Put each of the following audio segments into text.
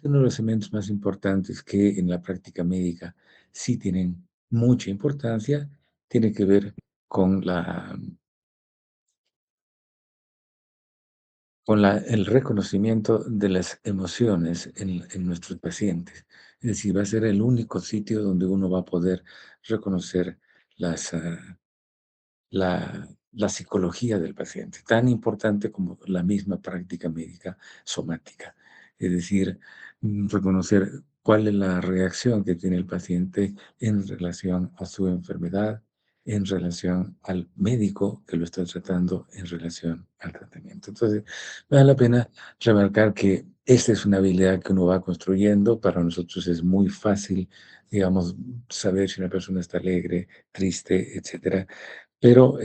Uno de los elementos más importantes que en la práctica médica sí tienen mucha importancia, tiene que ver con el reconocimiento de las emociones en nuestros pacientes. Es decir, va a ser el único sitio donde uno va a poder reconocer las, la psicología del paciente, tan importante como la misma práctica médica somática. Es decir, reconocer cuál es la reacción que tiene el paciente en relación a su enfermedad, en relación al médico que lo está tratando, en relación al tratamiento. Entonces, vale la pena remarcar que esta es una habilidad que uno va construyendo. Para nosotros es muy fácil, digamos, saber si una persona está alegre, triste, etcétera, pero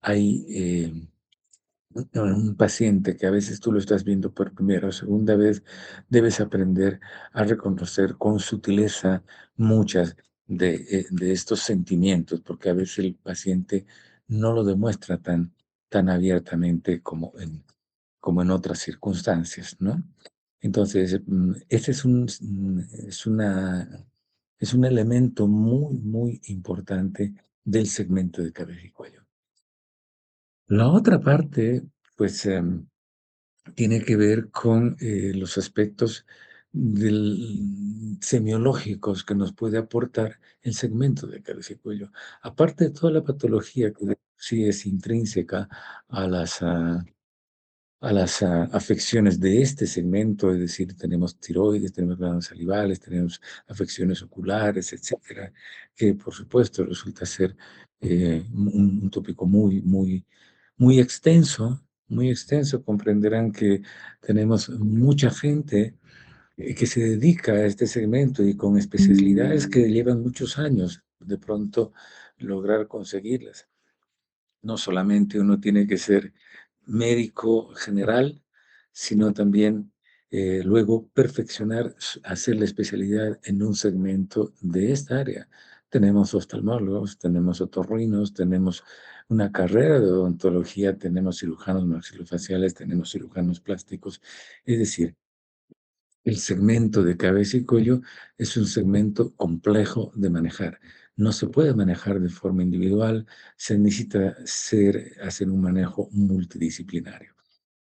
hay un paciente que a veces tú lo estás viendo por primera o segunda vez, debes aprender a reconocer con sutileza muchas de estos sentimientos, porque a veces el paciente no lo demuestra tan abiertamente como en otras circunstancias, ¿no? Entonces, este es un elemento muy, muy importante del segmento de cabeza y cuello. La otra parte, pues, tiene que ver con los aspectos semiológicos que nos puede aportar el segmento de cabeza y cuello. Aparte de toda la patología que de por sí es intrínseca a las afecciones de este segmento, es decir, tenemos tiroides, tenemos glándulas salivales, tenemos afecciones oculares, etcétera, que por supuesto resulta ser un tópico muy, muy, muy extenso. Comprenderán que tenemos mucha gente que se dedica a este segmento y con especialidades que llevan muchos años de pronto lograr conseguirlas. No solamente uno tiene que ser médico general, sino también luego perfeccionar, hacer la especialidad en un segmento de esta área. Tenemos oftalmólogos, tenemos otorrinos, tenemos una carrera de odontología, tenemos cirujanos maxilofaciales, tenemos cirujanos plásticos. Es decir, el segmento de cabeza y cuello es un segmento complejo de manejar. No se puede manejar de forma individual, se necesita hacer un manejo multidisciplinario.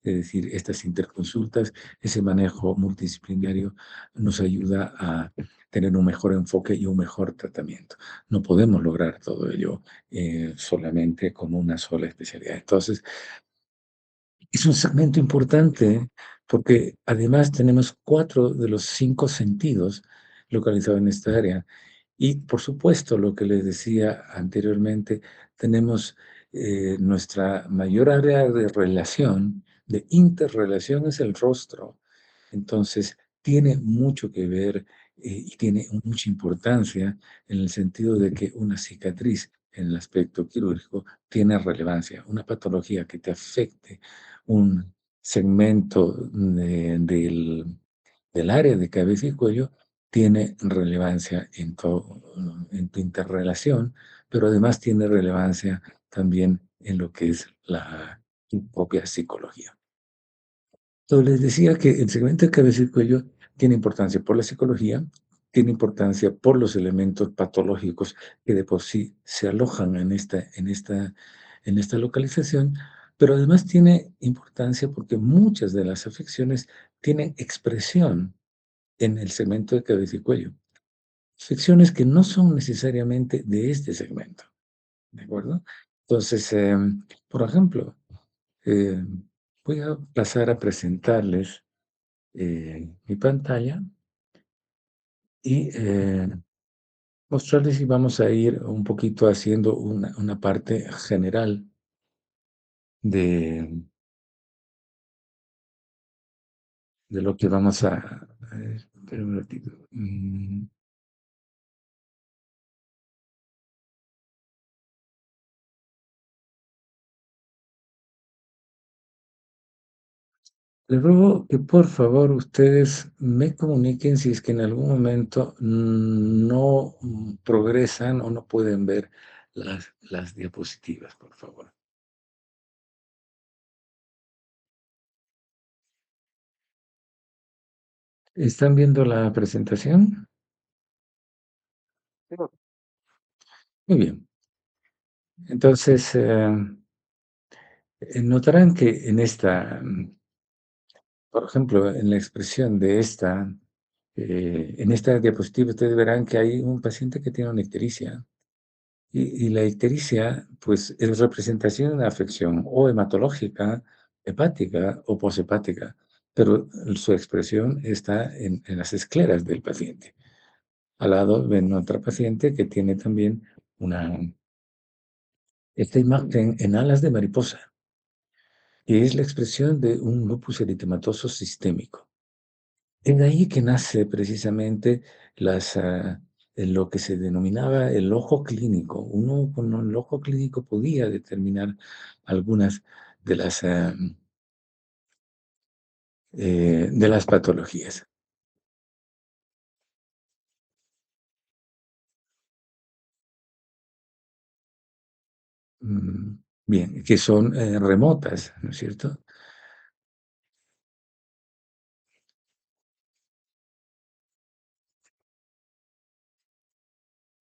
Es decir, estas interconsultas, ese manejo multidisciplinario nos ayuda a tener un mejor enfoque y un mejor tratamiento. No podemos lograr todo ello solamente con una sola especialidad. Entonces, es un segmento importante porque además tenemos 4 de los 5 sentidos localizados en esta área. Y por supuesto, lo que les decía anteriormente, tenemos nuestra mayor área de relación, de interrelación, es el rostro. Entonces, tiene mucho que ver y tiene mucha importancia en el sentido de que una cicatriz en el aspecto quirúrgico tiene relevancia. Una patología que te afecte un segmento del área de cabeza y cuello tiene relevancia en tu interrelación, pero además tiene relevancia también en lo que es tu propia psicología. Entonces, les decía que el segmento de cabeza y cuello tiene importancia por la psicología, tiene importancia por los elementos patológicos que de por sí se alojan en esta localización, pero además tiene importancia porque muchas de las afecciones tienen expresión en el segmento de cabeza y cuello. Afecciones que no son necesariamente de este segmento, ¿de acuerdo? Entonces, por ejemplo, eh, voy a pasar a presentarles mi pantalla y mostrarles y vamos a ir un poquito haciendo una parte general de, de lo que vamos a ver, espera un ratito. Les ruego que por favor ustedes me comuniquen si es que en algún momento no progresan o no pueden ver las diapositivas, por favor. ¿Están viendo la presentación? Muy bien. Entonces, notarán que en esta, por ejemplo, en la expresión de esta, en esta diapositiva, ustedes verán que hay un paciente que tiene una ictericia. Y la ictericia, pues, es representación de una afección o hematológica, hepática o poshepática, pero su expresión está en las escleras del paciente. Al lado ven otra paciente que tiene también una, esta imagen en alas de mariposa, que es la expresión de un lupus eritematoso sistémico. Es de ahí que nace precisamente las, lo que se denominaba el ojo clínico. Uno con el ojo clínico podía determinar algunas de de las patologías. Mm, bien, que son remotas, ¿no es cierto?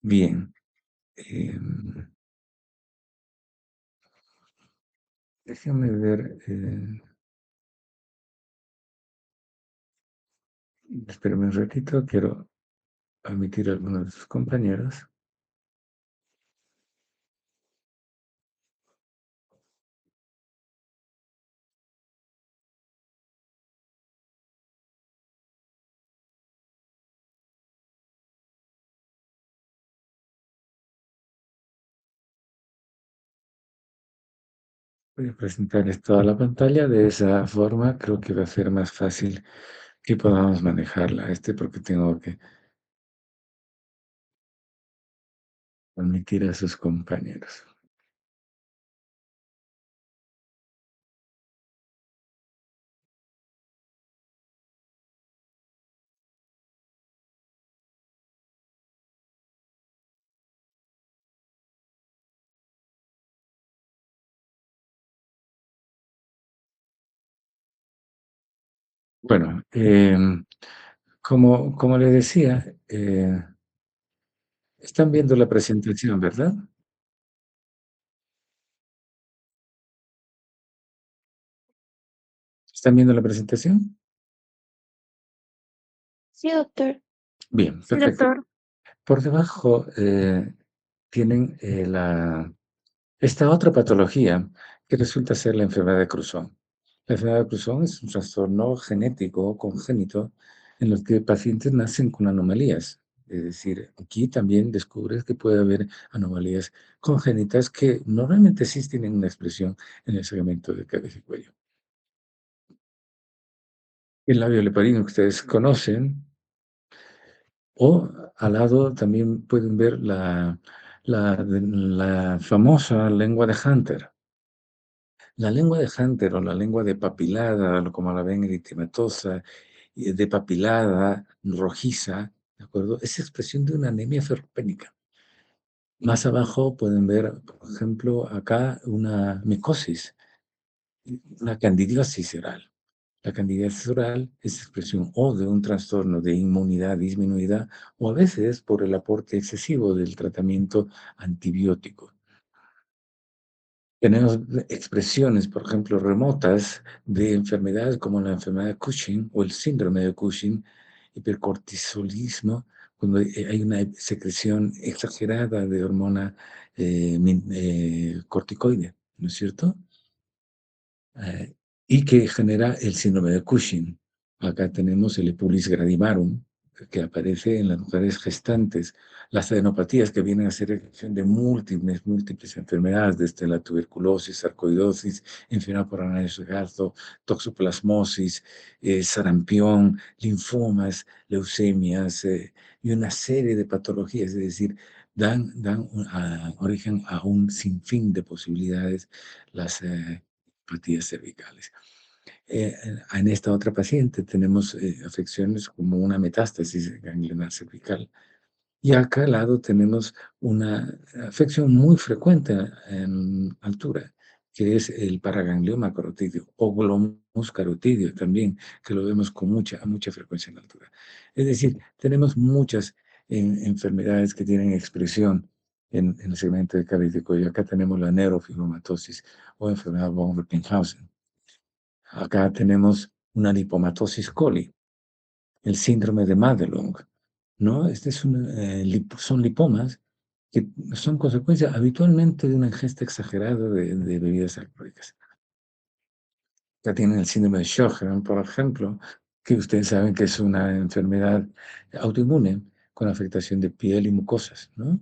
Bien, em, déjame ver, espérame un ratito, quiero admitir a algunos de sus compañeros. Voy a presentarles toda la pantalla, de esa forma creo que va a ser más fácil que podamos manejarla, porque tengo que admitir a sus compañeros. Bueno, como les decía, están viendo la presentación, ¿verdad? ¿Están viendo la presentación? Sí, doctor. Bien, Sí, perfecto. doctor. Por debajo tienen esta otra patología que resulta ser la enfermedad de Cruzón. La enfermedad de Cruzón es un trastorno genético congénito en los que pacientes nacen con anomalías. Es decir, aquí también descubres que puede haber anomalías congénitas que normalmente sí tienen una expresión en el segmento de cabeza y cuello. El labio leporino que ustedes conocen, o al lado también pueden ver la famosa lengua de Hunter. La lengua de Hunter o la lengua de papilada, o como la ven eritematosa, de papilada, rojiza, ¿de acuerdo? Es expresión de una anemia ferropénica. Más abajo pueden ver, por ejemplo, acá una micosis, una candidiasis oral. La candidiasis oral es expresión o de un trastorno de inmunidad disminuida o a veces por el aporte excesivo del tratamiento antibiótico. Tenemos expresiones, por ejemplo, remotas de enfermedades como la enfermedad de Cushing o el síndrome de Cushing, hipercortisolismo, cuando hay una secreción exagerada de hormona corticoide, ¿no es cierto? eh, y que genera el síndrome de Cushing. Acá tenemos el Epulis gradimarum, que aparece en las mujeres gestantes, las adenopatías que vienen a ser expresión de múltiples enfermedades, desde la tuberculosis, sarcoidosis, enfermedad por análisis de gasto, toxoplasmosis, sarampión, linfomas, leucemias y una serie de patologías, es decir, dan origen a un sinfín de posibilidades las patías cervicales. En esta otra paciente tenemos afecciones como una metástasis ganglionar cervical. Y acá al lado tenemos una afección muy frecuente en altura, que es el paraganglioma carotídeo o glomus carotídeo también, que lo vemos con mucha frecuencia en la altura. Es decir, tenemos muchas enfermedades que tienen expresión en el segmento de cabeza y cuello. Acá tenemos la neurofibromatosis o enfermedad von Recklinghausen. Acá tenemos una lipomatosis coli, el síndrome de Madelung, ¿no? Este es son lipomas que son consecuencia habitualmente de una ingesta exagerada de bebidas alcohólicas. Ya tienen el síndrome de Sjögren, por ejemplo, que ustedes saben que es una enfermedad autoinmune con afectación de piel y mucosas, ¿no?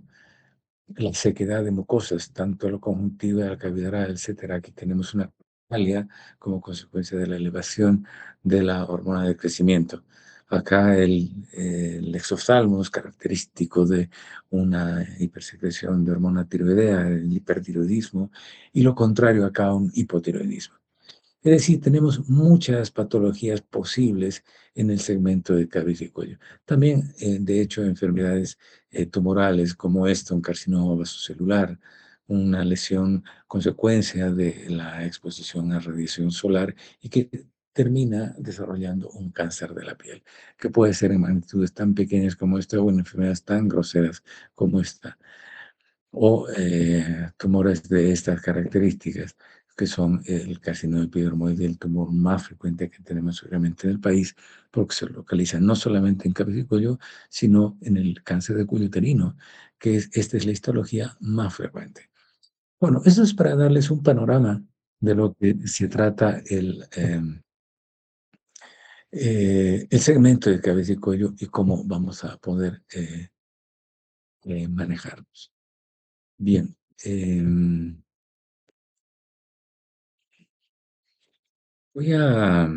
La sequedad de mucosas, tanto la conjuntiva, la cavidad oral, etcétera. Aquí tenemos una palia como consecuencia de la elevación de la hormona de crecimiento. Acá el exoftalmo es característico de una hipersecreción de hormona tiroidea, el hipertiroidismo, y lo contrario acá, un hipotiroidismo. Es decir, tenemos muchas patologías posibles en el segmento de cabeza y cuello. También, de hecho, enfermedades tumorales como esta, un carcinoma vasocelular, una lesión consecuencia de la exposición a radiación solar y que termina desarrollando un cáncer de la piel, que puede ser en magnitudes tan pequeñas como esta o en enfermedades tan groseras como esta o tumores de estas características, que son el carcinoma epidermoide, el tumor más frecuente que tenemos obviamente en el país, porque se localiza no solamente en cabeza y cuello, sino en el cáncer de cuello uterino, que esta es la histología más frecuente. Bueno, eso es para darles un panorama de lo que se trata el segmento de cabeza y cuello y cómo vamos a poder manejarlos. Bien. Voy a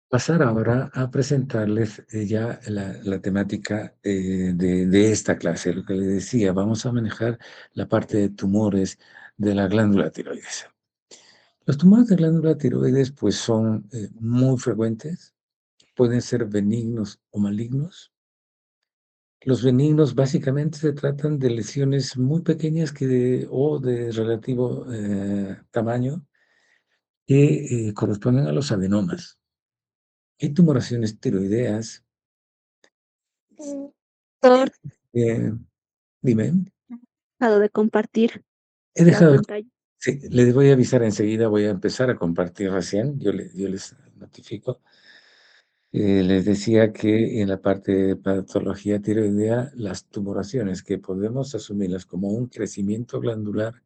pasar ahora a presentarles ya la temática de esta clase. Lo que les decía, vamos a manejar la parte de tumores de la glándula tiroides. Los tumores de glándula tiroides pues son muy frecuentes, pueden ser benignos o malignos. Los benignos básicamente se tratan de lesiones muy pequeñas o de relativo tamaño que corresponden a los adenomas. Hay tumoraciones tiroideas. Doctor, Eh, dime. dejado de compartir He la dejado de pantalla. sí, les voy a avisar enseguida, voy a empezar a compartir recién, yo les notifico. Les decía que en la parte de patología tiroidea, las tumoraciones que podemos asumirlas como un crecimiento glandular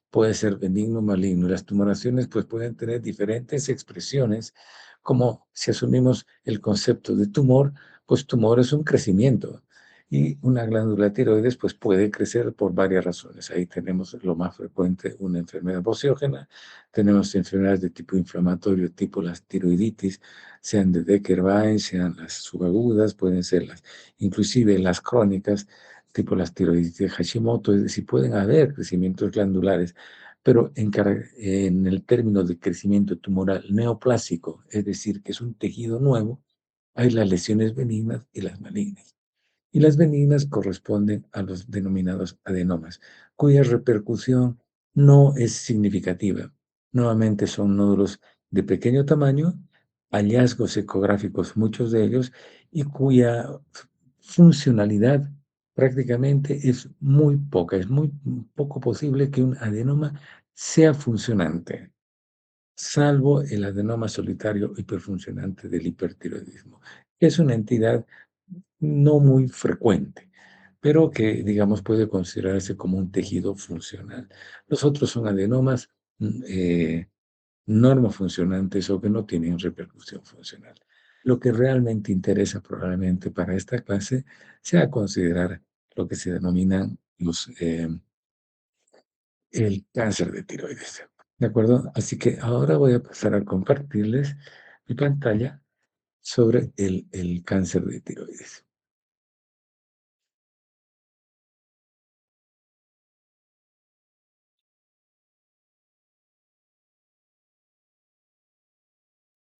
puede ser benigno o maligno. Las tumoraciones pues pueden tener diferentes expresiones, como si asumimos el concepto de tumor, pues tumor es un crecimiento. Y una glándula tiroides pues puede crecer por varias razones. Ahí tenemos lo más frecuente, una enfermedad bociógena, tenemos enfermedades de tipo inflamatorio, tipo las tiroiditis, sean de Decker-Wein, sean las subagudas, pueden ser inclusive las crónicas, tipo las tiroiditis de Hashimoto, es decir, pueden haber crecimientos glandulares, pero en el término de crecimiento tumoral neoplásico, es decir, que es un tejido nuevo, hay las lesiones benignas y las malignas. Y las benignas corresponden a los denominados adenomas, cuya repercusión no es significativa. Nuevamente son nódulos de pequeño tamaño, hallazgos ecográficos muchos de ellos, y cuya funcionalidad prácticamente es muy poca. Es muy poco posible que un adenoma sea funcionante, salvo el adenoma solitario hiperfuncionante del hipertiroidismo, que es una entidad no muy frecuente, pero que, digamos, puede considerarse como un tejido funcional. Los otros son adenomas normofuncionantes o que no tienen repercusión funcional. Lo que realmente interesa probablemente para esta clase sea considerar lo que se denominan el cáncer de tiroides. ¿De acuerdo? Así que ahora voy a pasar a compartirles mi pantalla sobre el cáncer de tiroides.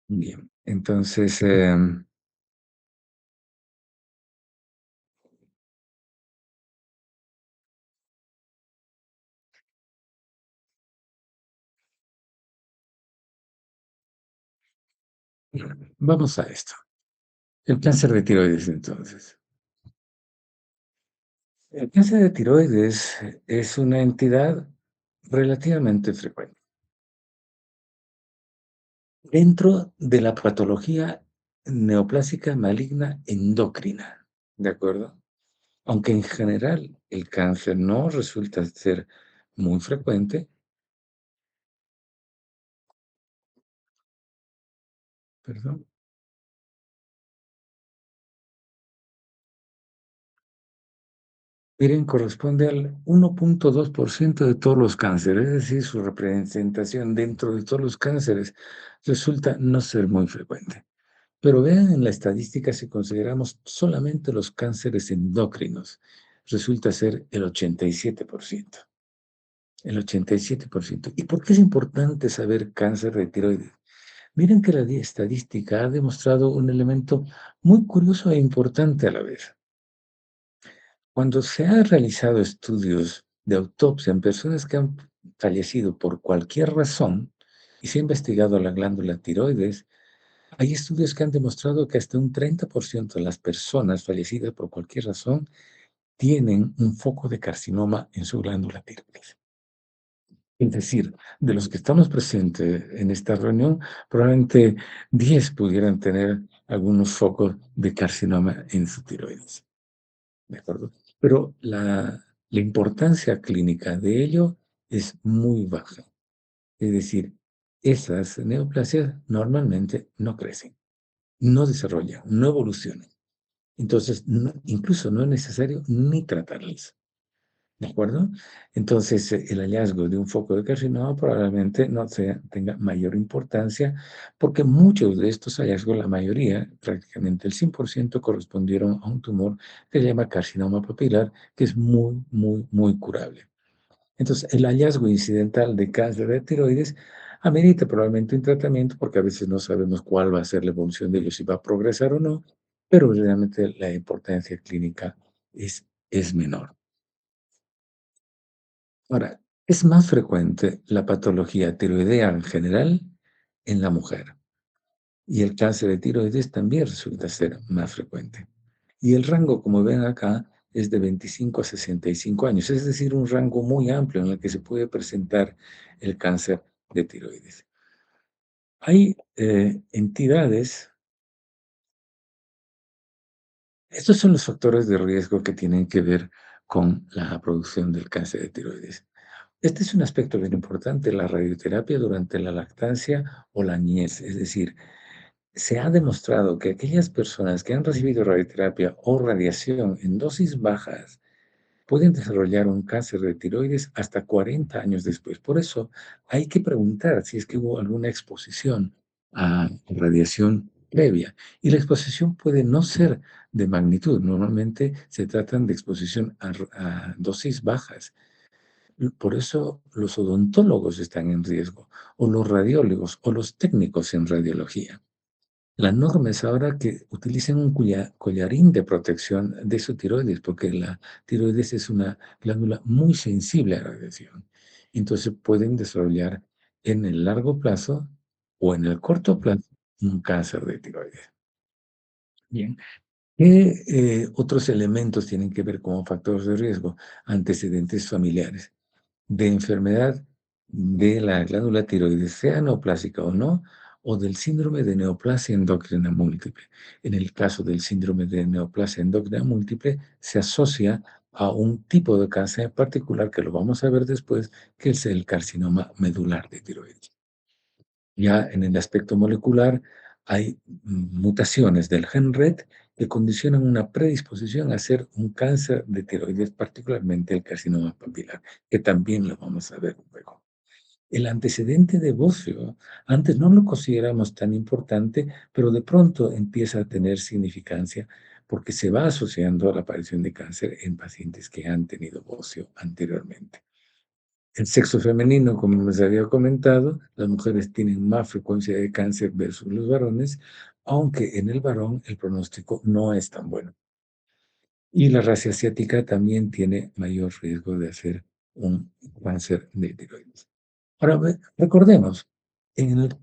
Bien, entonces, Vamos a esto. El cáncer de tiroides, entonces. El cáncer de tiroides es una entidad relativamente frecuente dentro de la patología neoplásica maligna endocrina, ¿de acuerdo? Aunque en general el cáncer no resulta ser muy frecuente, perdón. Miren, corresponde al 1,2% de todos los cánceres, es decir, su representación dentro de todos los cánceres resulta no ser muy frecuente. Pero vean en la estadística, si consideramos solamente los cánceres endocrinos, resulta ser el 87%. El 87%. ¿Y por qué es importante saber cáncer de tiroides? Miren que la estadística ha demostrado un elemento muy curioso e importante a la vez. Cuando se han realizado estudios de autopsia en personas que han fallecido por cualquier razón y se ha investigado la glándula tiroides, hay estudios que han demostrado que hasta un 30% de las personas fallecidas por cualquier razón tienen un foco de carcinoma en su glándula tiroides. Es decir, de los que estamos presentes en esta reunión, probablemente 10 pudieran tener algunos focos de carcinoma en su tiroides. ¿De acuerdo? Pero la importancia clínica de ello es muy baja. Es decir, esas neoplasias normalmente no crecen, no desarrollan, no evolucionan. Entonces, incluso no es necesario ni tratarlas. ¿De acuerdo? Entonces, el hallazgo de un foco de carcinoma probablemente no tenga mayor importancia porque muchos de estos hallazgos, la mayoría, prácticamente el 100%, correspondieron a un tumor que se llama carcinoma papilar, que es muy, muy, muy curable. Entonces, el hallazgo incidental de cáncer de tiroides amerita probablemente un tratamiento porque a veces no sabemos cuál va a ser la evolución de ello, si va a progresar o no, pero realmente la importancia clínica es menor. Ahora, es más frecuente la patología tiroidea en general en la mujer y el cáncer de tiroides también resulta ser más frecuente. Y el rango, como ven acá, es de 25 a 65 años, es decir, un rango muy amplio en el que se puede presentar el cáncer de tiroides. Hay entidades, estos son los factores de riesgo que tienen que ver con la producción del cáncer de tiroides. Este es un aspecto bien importante, la radioterapia durante la lactancia o la niñez. Es decir, se ha demostrado que aquellas personas que han recibido radioterapia o radiación en dosis bajas pueden desarrollar un cáncer de tiroides hasta 40 años después. Por eso hay que preguntar si es que hubo alguna exposición a radiación previa. Y la exposición puede no ser de magnitud. Normalmente se tratan de exposición a dosis bajas. Por eso los odontólogos están en riesgo, o los radiólogos, o los técnicos en radiología. La norma es ahora que utilicen un collarín de protección de su tiroides, porque la tiroides es una glándula muy sensible a la radiación. Entonces pueden desarrollar en el largo plazo o en el corto plazo un cáncer de tiroides. Bien. ¿Qué otros elementos tienen que ver como factores de riesgo? Antecedentes familiares de enfermedad de la glándula tiroides, sea neoplásica o no, o del síndrome de neoplasia endocrina múltiple. En el caso del síndrome de neoplasia endocrina múltiple, se asocia a un tipo de cáncer en particular, que lo vamos a ver después, que es el carcinoma medular de tiroides. Ya en el aspecto molecular, hay mutaciones del gen RET que condicionan una predisposición a hacer un cáncer de tiroides, particularmente el carcinoma papilar, que también lo vamos a ver luego. El antecedente de bocio, antes no lo consideramos tan importante, pero de pronto empieza a tener significancia porque se va asociando a la aparición de cáncer en pacientes que han tenido bocio anteriormente. El sexo femenino, como les había comentado, las mujeres tienen más frecuencia de cáncer versus los varones, aunque en el varón el pronóstico no es tan bueno. Y la raza asiática también tiene mayor riesgo de hacer un cáncer de tiroides. Ahora, recordemos, en el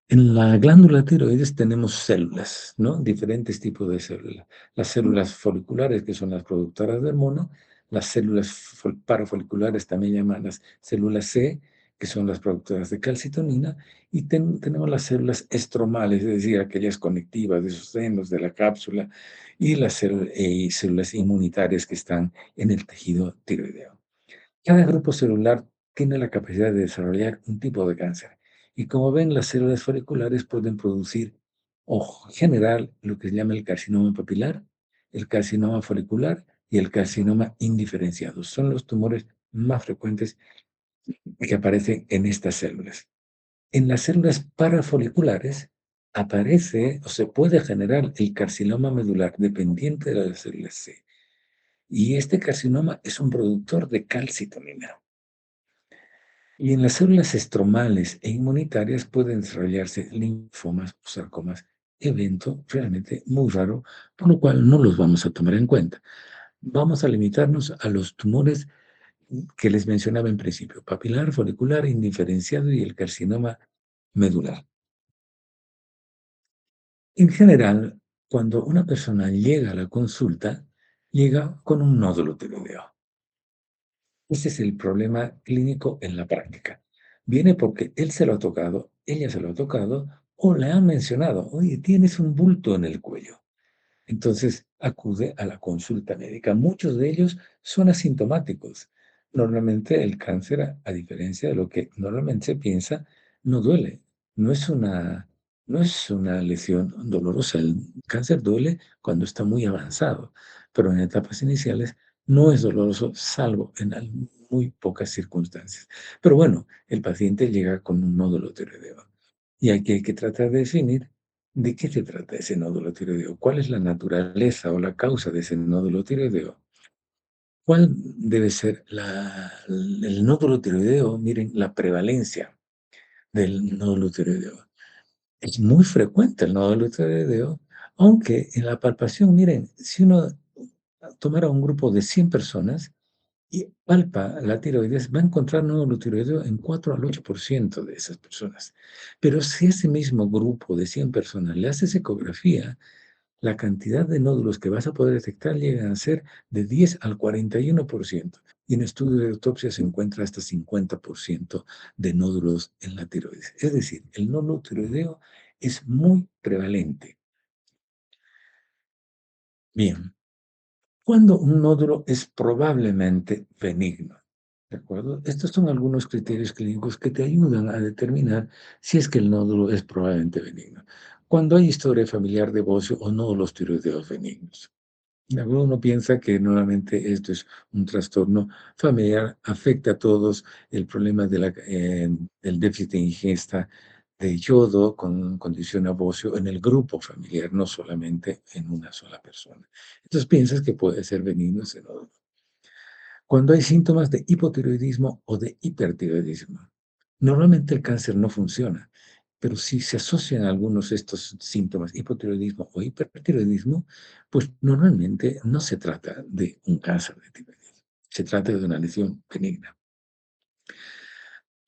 En la glándula tiroides tenemos células, ¿no? Diferentes tipos de células. Las células foliculares, que son las productoras de hormona, las células parafoliculares, también llamadas células C, que son las productoras de calcitonina, y tenemos las células estromales, es decir, aquellas conectivas de esos senos, de la cápsula, y las células inmunitarias que están en el tejido tiroideo. Cada grupo celular tiene la capacidad de desarrollar un tipo de cáncer. Y como ven, las células folliculares pueden producir o generar lo que se llama el carcinoma papilar, el carcinoma folicular y el carcinoma indiferenciado. Son los tumores más frecuentes que aparecen en estas células. En las células parafoliculares aparece o se puede generar el carcinoma medular dependiente de las células C. Y este carcinoma es un productor de calcitonina. Y en las células estromales e inmunitarias pueden desarrollarse linfomas o sarcomas, evento realmente muy raro, por lo cual no los vamos a tomar en cuenta. Vamos a limitarnos a los tumores que les mencionaba en principio, papilar, folicular, indiferenciado y el carcinoma medular. En general, cuando una persona llega a la consulta, llega con un nódulo tiroideo. Ese es el problema clínico en la práctica. Viene porque él se lo ha tocado, ella se lo ha tocado o le han mencionado, oye, tienes un bulto en el cuello. Entonces acude a la consulta médica. Muchos de ellos son asintomáticos. Normalmente el cáncer, a diferencia de lo que normalmente se piensa, no duele. No es una, no es una lesión dolorosa. El cáncer duele cuando está muy avanzado, pero en etapas iniciales no es doloroso, salvo en muy pocas circunstancias. Pero bueno, el paciente llega con un nódulo tiroideo. Y aquí hay que tratar de definir ¿de qué se trata ese nódulo tiroideo? ¿Cuál es la naturaleza o la causa de ese nódulo tiroideo? ¿Cuál debe ser el nódulo tiroideo? Miren, la prevalencia del nódulo tiroideo. Es muy frecuente el nódulo tiroideo, aunque en la palpación, miren, si uno tomara un grupo de 100 personas y palpa la tiroides, va a encontrar nódulo tiroideo en 4 al 8% de esas personas. Pero si ese mismo grupo de 100 personas le haces ecografía, la cantidad de nódulos que vas a poder detectar llegan a ser de 10 al 41%. Y en estudios de autopsia se encuentra hasta 50% de nódulos en la tiroides. Es decir, el nódulo tiroideo es muy prevalente. Bien, cuando un nódulo es probablemente benigno. ¿De acuerdo? Estos son algunos criterios clínicos que te ayudan a determinar si es que el nódulo es probablemente benigno. Cuando hay historia familiar de bocio o nódulos tiroideos benignos. Uno piensa que normalmente esto es un trastorno familiar, afecta a todos el problema del déficit de ingesta de yodo con condición a bocio en el grupo familiar, no solamente en una sola persona. Entonces piensas que puede ser benigno ese nódulo. Cuando hay síntomas de hipotiroidismo o de hipertiroidismo, normalmente el cáncer no funciona, pero si se asocian algunos de estos síntomas, hipotiroidismo o hipertiroidismo, pues normalmente no se trata de un cáncer de tiroides, se trata de una lesión benigna.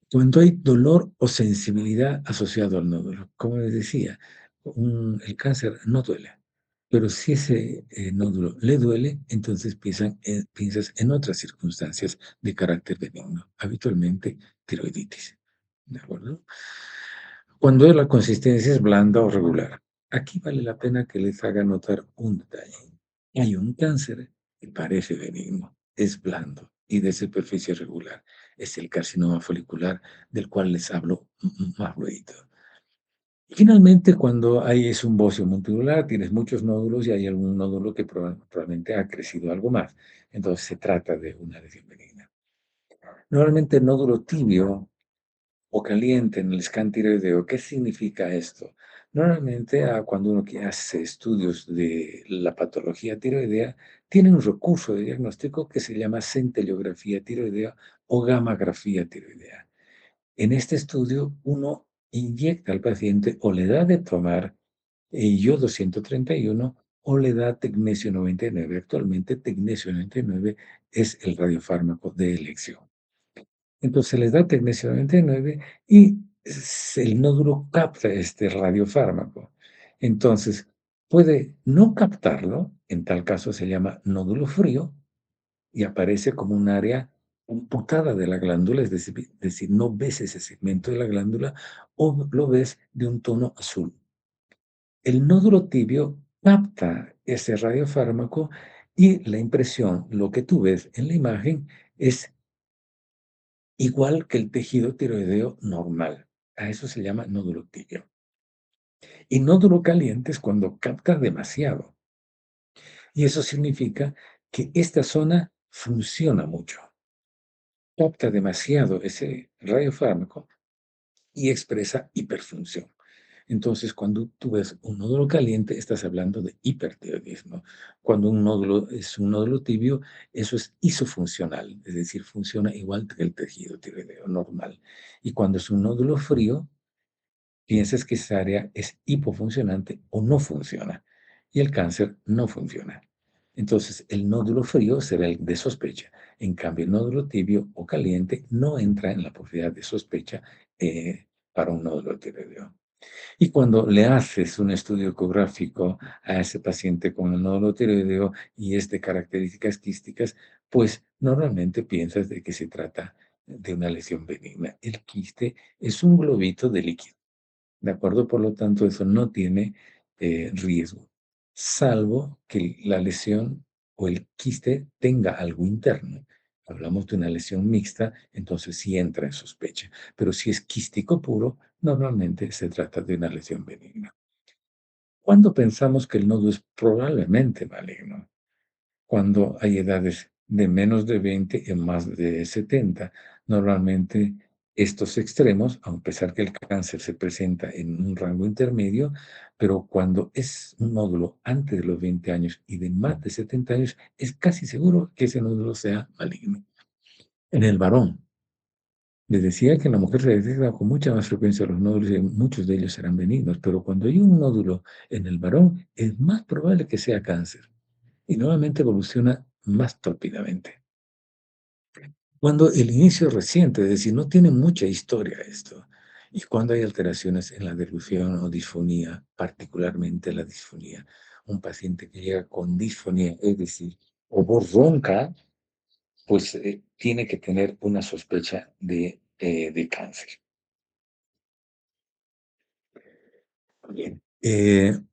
Cuando hay dolor o sensibilidad asociado al nódulo, como les decía, el cáncer no duele, pero si ese nódulo le duele, entonces piensas en otras circunstancias de carácter benigno, habitualmente tiroiditis. ¿De acuerdo? Cuando la consistencia es blanda o regular, aquí vale la pena que les haga notar un detalle. Hay un cáncer que parece benigno, es blando y de superficie regular. Es el carcinoma folicular del cual les hablo más luego. Finalmente, cuando hay es un bocio multinuclear, tienes muchos nódulos y hay algún nódulo que probablemente ha crecido algo más. Entonces se trata de una lesión benigna. Normalmente el nódulo tibio o caliente en el scan tiroideo. ¿Qué significa esto? Normalmente, cuando uno que hace estudios de la patología tiroidea, tiene un recurso de diagnóstico que se llama centellografía tiroidea o gammagrafía tiroidea. En este estudio, uno inyecta al paciente o le da de tomar yodo 131 o le da tecnesio 99. Actualmente, tecnesio 99 es el radiofármaco de elección. Entonces les da tecnesio 99 y el nódulo capta este radiofármaco. Entonces, puede no captarlo, en tal caso se llama nódulo frío, y aparece como un área amputada de la glándula, es decir, no ves ese segmento de la glándula o lo ves de un tono azul. El nódulo tibio capta ese radiofármaco y la impresión, lo que tú ves en la imagen, es igual que el tejido tiroideo normal. A eso se llama nódulo tibio. Y nódulo caliente es cuando capta demasiado. Y eso significa que esta zona funciona mucho. Capta demasiado ese radiofármaco y expresa hiperfunción. Entonces, cuando tú ves un nódulo caliente, estás hablando de hipertiroidismo. Cuando un nódulo es un nódulo tibio, eso es isofuncional, es decir, funciona igual que el tejido tiroideo normal. Y cuando es un nódulo frío, piensas que esa área es hipofuncionante o no funciona, y el cáncer no funciona. Entonces, el nódulo frío será el de sospecha. En cambio, el nódulo tibio o caliente no entra en la posibilidad de sospecha para un nódulo tiroideo. Y cuando le haces un estudio ecográfico a ese paciente con el nódulo tiroideo y es de características quísticas, pues normalmente piensas de que se trata de una lesión benigna. El quiste es un globito de líquido. ¿De acuerdo? Por lo tanto, eso no tiene riesgo, salvo que la lesión o el quiste tenga algo interno. Hablamos de una lesión mixta, entonces sí entra en sospecha. Pero si es quístico puro, normalmente se trata de una lesión benigna. ¿Cuándo pensamos que el nodo es probablemente maligno? Cuando hay edades de menos de 20 en más de 70. Normalmente estos extremos, a pesar que el cáncer se presenta en un rango intermedio, pero cuando es un nódulo antes de los 20 años y de más de 70 años, es casi seguro que ese nódulo sea maligno. En el varón, les decía que en la mujer se detecta con mucha más frecuencia los nódulos y muchos de ellos serán benignos, pero cuando hay un nódulo en el varón, es más probable que sea cáncer y nuevamente evoluciona más rápidamente. Cuando el inicio es reciente, es decir, no tiene mucha historia esto, y cuando hay alteraciones en la deglución o disfonía, particularmente la disfonía, un paciente que llega con disfonía, es decir, o voz ronca, pues tiene que tener una sospecha de cáncer. Bien.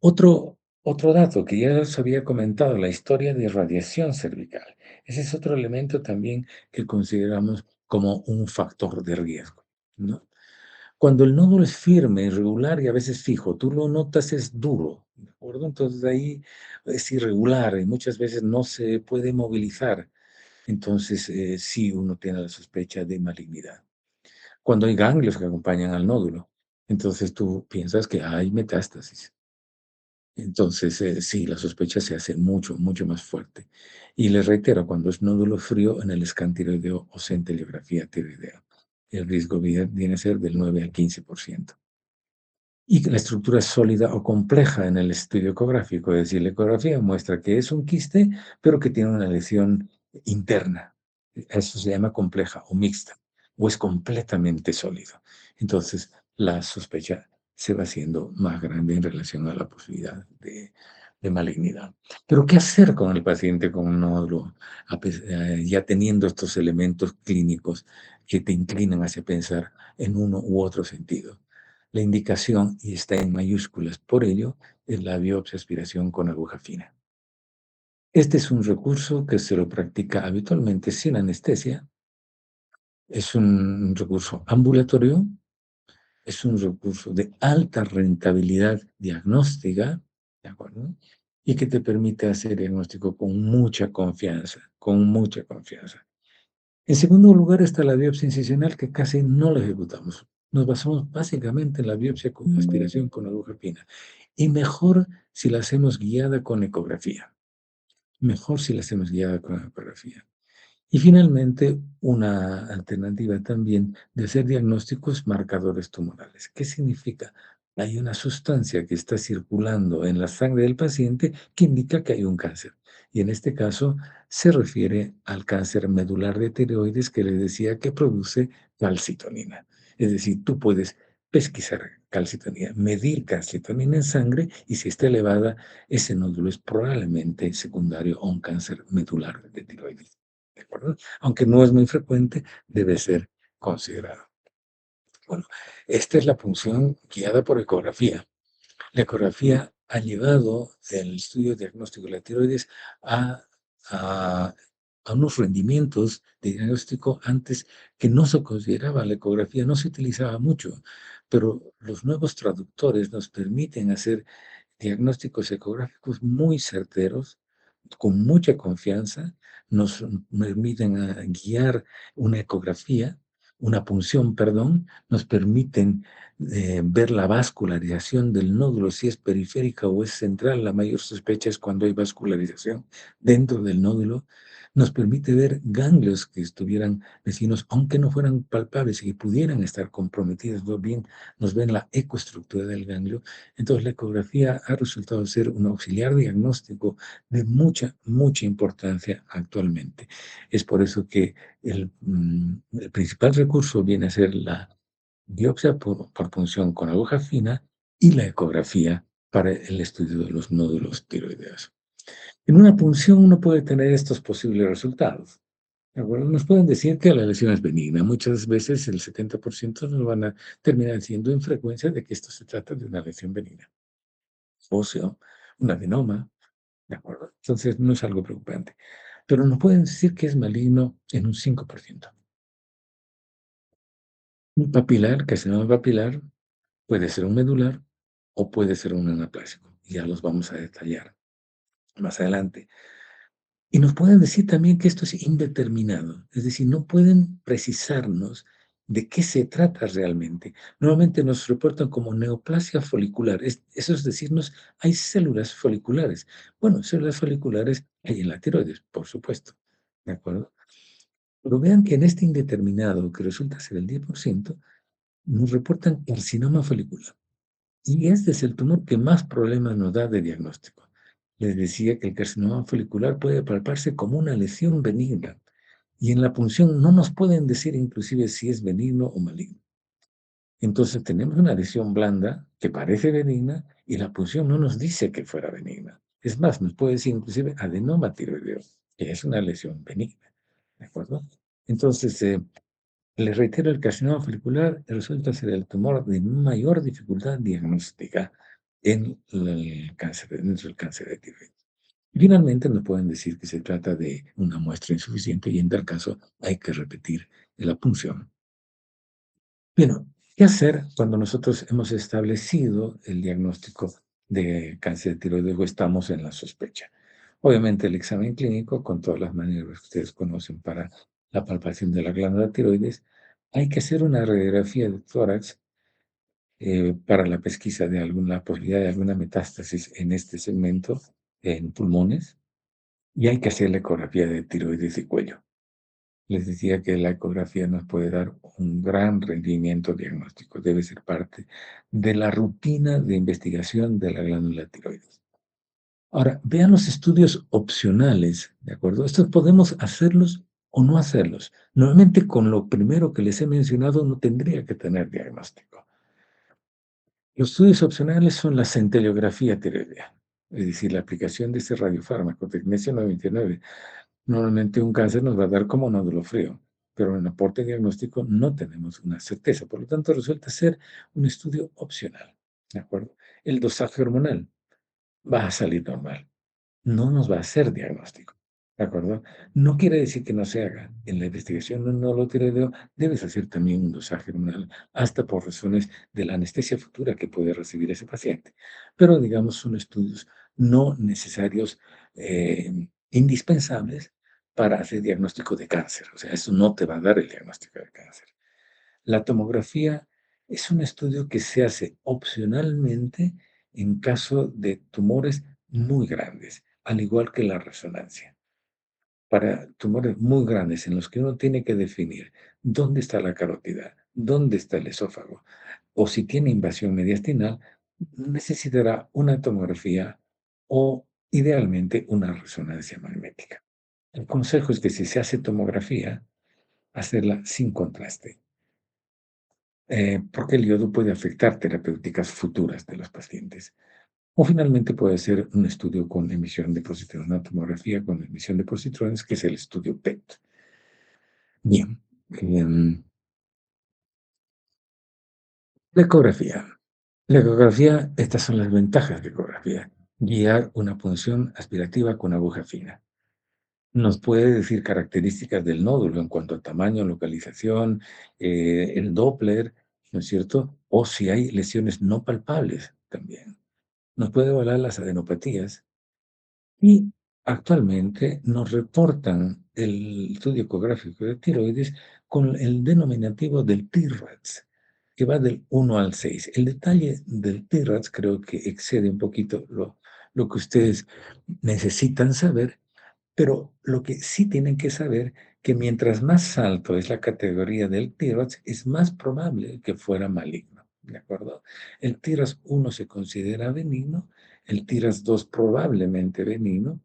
Otro dato que ya os había comentado, la historia de radiación cervical. Ese es otro elemento también que consideramos como un factor de riesgo, ¿no? Cuando el nódulo es firme, irregular y a veces fijo, tú lo notas es duro, ¿de acuerdo? Entonces ahí es irregular y muchas veces no se puede movilizar. Entonces sí uno tiene la sospecha de malignidad. Cuando hay ganglios que acompañan al nódulo, entonces tú piensas que hay metástasis. Entonces, sí, la sospecha se hace mucho, mucho más fuerte. Y les reitero, cuando es nódulo frío en el escán tiroideo o centelografía tiroidea, el riesgo viene a ser del 9 al 15%. Y que la estructura es sólida o compleja en el estudio ecográfico, es decir, la ecografía muestra que es un quiste, pero que tiene una lesión interna. Eso se llama compleja o mixta, o es completamente sólido. Entonces, la sospecha se va haciendo más grande en relación a la posibilidad de malignidad. Pero, ¿qué hacer con el paciente con un nódulo, ya teniendo estos elementos clínicos que te inclinan hacia pensar en uno u otro sentido? La indicación, y está en mayúsculas por ello, es la biopsia aspiración con aguja fina. Este es un recurso que se lo practica habitualmente sin anestesia. Es un recurso ambulatorio, es un recurso de alta rentabilidad diagnóstica, ¿de acuerdo? Y que te permite hacer diagnóstico con mucha confianza, con mucha confianza. En segundo lugar está la biopsia incisional, que casi no la ejecutamos. Nos basamos básicamente en la biopsia con aspiración con aguja fina. Y mejor si la hacemos guiada con ecografía. Mejor si la hacemos guiada con ecografía. Y finalmente, una alternativa también de hacer diagnósticos marcadores tumorales. ¿Qué significa? Hay una sustancia que está circulando en la sangre del paciente que indica que hay un cáncer. Y en este caso se refiere al cáncer medular de tiroides que les decía que produce calcitonina. Es decir, tú puedes pesquisar calcitonía, medir calcitonina en sangre y si está elevada, ese nódulo es probablemente secundario a un cáncer medular de tiroides. ¿De acuerdo? Aunque no es muy frecuente, debe ser considerado. Bueno, esta es la punción guiada por ecografía. La ecografía ha llevado el estudio diagnóstico de la tiroides a, a, a unos rendimientos de diagnóstico antes que no se consideraba la ecografía, no se utilizaba mucho, pero los nuevos traductores nos permiten hacer diagnósticos ecográficos muy certeros, con mucha confianza, nos permiten guiar una ecografía, una punción, perdón, nos permiten ver la vascularización del nódulo, si es periférica o es central. La mayor sospecha es cuando hay vascularización dentro del nódulo. Nos permite ver ganglios que estuvieran vecinos, aunque no fueran palpables y que pudieran estar comprometidos. Más bien, nos ven la ecoestructura del ganglio. Entonces, la ecografía ha resultado ser un auxiliar diagnóstico de mucha, mucha importancia actualmente. Es por eso que el principal recurso viene a ser la biopsia por punción con aguja fina y la ecografía para el estudio de los nódulos tiroideos. En una punción uno puede tener estos posibles resultados. ¿De acuerdo? Nos pueden decir que la lesión es benigna. Muchas veces el 70% nos van a terminar diciendo en frecuencia de que esto se trata de una lesión benigna. Óseo, un adenoma, ¿de acuerdo? Entonces no es algo preocupante. Pero nos pueden decir que es maligno en un 5%. Un papilar, carcinoma papilar, puede ser un medular o puede ser un anaplásico. Ya los vamos a detallar más adelante. Y nos pueden decir también que esto es indeterminado, es decir, no pueden precisarnos de qué se trata realmente. Normalmente nos reportan como neoplasia folicular, eso es decirnos, hay células foliculares. Bueno, células foliculares hay en la tiroides, por supuesto, ¿de acuerdo? Pero vean que en este indeterminado, que resulta ser el 10%, nos reportan carcinoma folicular. Y este es el tumor que más problemas nos da de diagnóstico. Les decía que el carcinoma folicular puede palparse como una lesión benigna y en la punción no nos pueden decir inclusive si es benigno o maligno. Entonces tenemos una lesión blanda que parece benigna y la punción no nos dice que fuera benigna. Es más, nos puede decir inclusive adenoma tiroideo, que es una lesión benigna. ¿De acuerdo? Entonces, les reitero, el carcinoma folicular resulta ser el tumor de mayor dificultad diagnóstica en el cáncer, dentro del cáncer de tiroides. Finalmente, nos pueden decir que se trata de una muestra insuficiente y en tal caso hay que repetir la punción. Bueno, ¿qué hacer cuando nosotros hemos establecido el diagnóstico de cáncer de tiroides o estamos en la sospecha? Obviamente, el examen clínico, con todas las maneras que ustedes conocen para la palpación de la glándula tiroides, hay que hacer una radiografía de tórax para la pesquisa de alguna posibilidad de alguna metástasis en este segmento, en pulmones, y hay que hacer la ecografía de tiroides y cuello. Les decía que la ecografía nos puede dar un gran rendimiento diagnóstico, debe ser parte de la rutina de investigación de la glándula tiroides. Ahora, vean los estudios opcionales, ¿de acuerdo? Estos podemos hacerlos o no hacerlos. Normalmente con lo primero que les he mencionado no tendría que tener diagnóstico. Los estudios opcionales son la centeliografía tiroidea, es decir, la aplicación de este radiofármaco, tecnecio 99. Normalmente un cáncer nos va a dar como nódulo frío, pero en el aporte diagnóstico no tenemos una certeza. Por lo tanto, resulta ser un estudio opcional. ¿De acuerdo? El dosaje hormonal va a salir normal, no nos va a hacer diagnóstico. ¿De acuerdo? No quiere decir que no se haga. En la investigación de un nódulo tiroideo debes hacer también un dosaje hormonal, hasta por razones de la anestesia futura que puede recibir ese paciente. Pero, digamos, son estudios no necesarios, indispensables para hacer diagnóstico de cáncer. O sea, eso no te va a dar el diagnóstico de cáncer. La tomografía es un estudio que se hace opcionalmente en caso de tumores muy grandes, al igual que la resonancia. Para tumores muy grandes en los que uno tiene que definir dónde está la carótida, dónde está el esófago, o si tiene invasión mediastinal, necesitará una tomografía o idealmente una resonancia magnética. El consejo es que si se hace tomografía, hacerla sin contraste. porque el yodo puede afectar terapéuticas futuras de los pacientes. O finalmente puede ser un estudio con emisión de positrones, una tomografía con emisión de positrones, que es el estudio PET. Bien, la ecografía. La ecografía, estas son las ventajas de ecografía. Guiar una punción aspirativa con aguja fina. Nos puede decir características del nódulo en cuanto a tamaño, localización, el Doppler, ¿no es cierto? O si hay lesiones no palpables también. Nos puede evaluar las adenopatías y actualmente nos reportan el estudio ecográfico de tiroides con el denominativo del TIRADS, que va del 1 al 6. El detalle del TIRADS creo que excede un poquito lo que ustedes necesitan saber, pero lo que sí tienen que saber, que mientras más alto es la categoría del TIRADS, es más probable que fuera maligno, ¿de acuerdo? El TIRADS 1 se considera benigno, el TIRADS 2 probablemente benigno,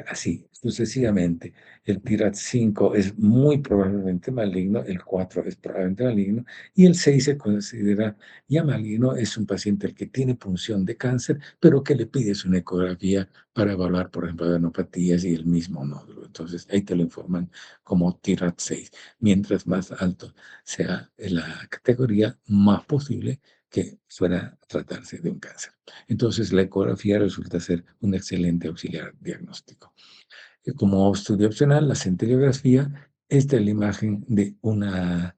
así sucesivamente. El TIRADS 5 es muy probablemente maligno, el 4 es probablemente maligno y el 6 se considera ya maligno. Es un paciente al que tiene punción de cáncer, pero que le pides una ecografía para evaluar, por ejemplo, adenopatías y el mismo nódulo. Entonces, ahí te lo informan como TIRADS 6. Mientras más alto sea la categoría, más posible que fuera a tratarse de un cáncer. Entonces, la ecografía resulta ser un excelente auxiliar diagnóstico. Como estudio opcional, la centellografía, esta es la imagen de una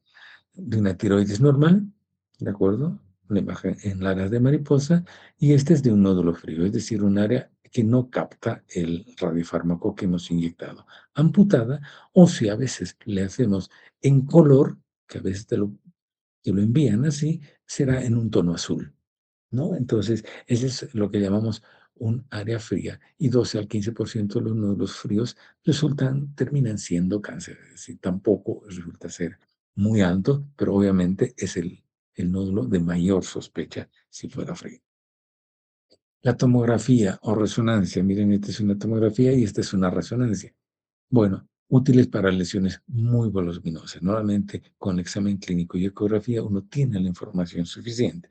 tiroides normal, ¿de acuerdo? Una imagen en lagas de mariposa, y este es de un nódulo frío, es decir, un área que no capta el radiofármaco que hemos inyectado, amputada, o si a veces le hacemos en color, que a veces te lo envían así, será en un tono azul, ¿no? Entonces, ese es lo que llamamos un área fría, y 12 al 15% de los nódulos fríos terminan siendo cáncer, es decir, tampoco resulta ser muy alto, pero obviamente es el nódulo de mayor sospecha si fuera frío. La tomografía o resonancia, miren, esta es una tomografía y esta es una resonancia. Bueno, útiles para lesiones muy voluminosas. Normalmente con examen clínico y ecografía uno tiene la información suficiente,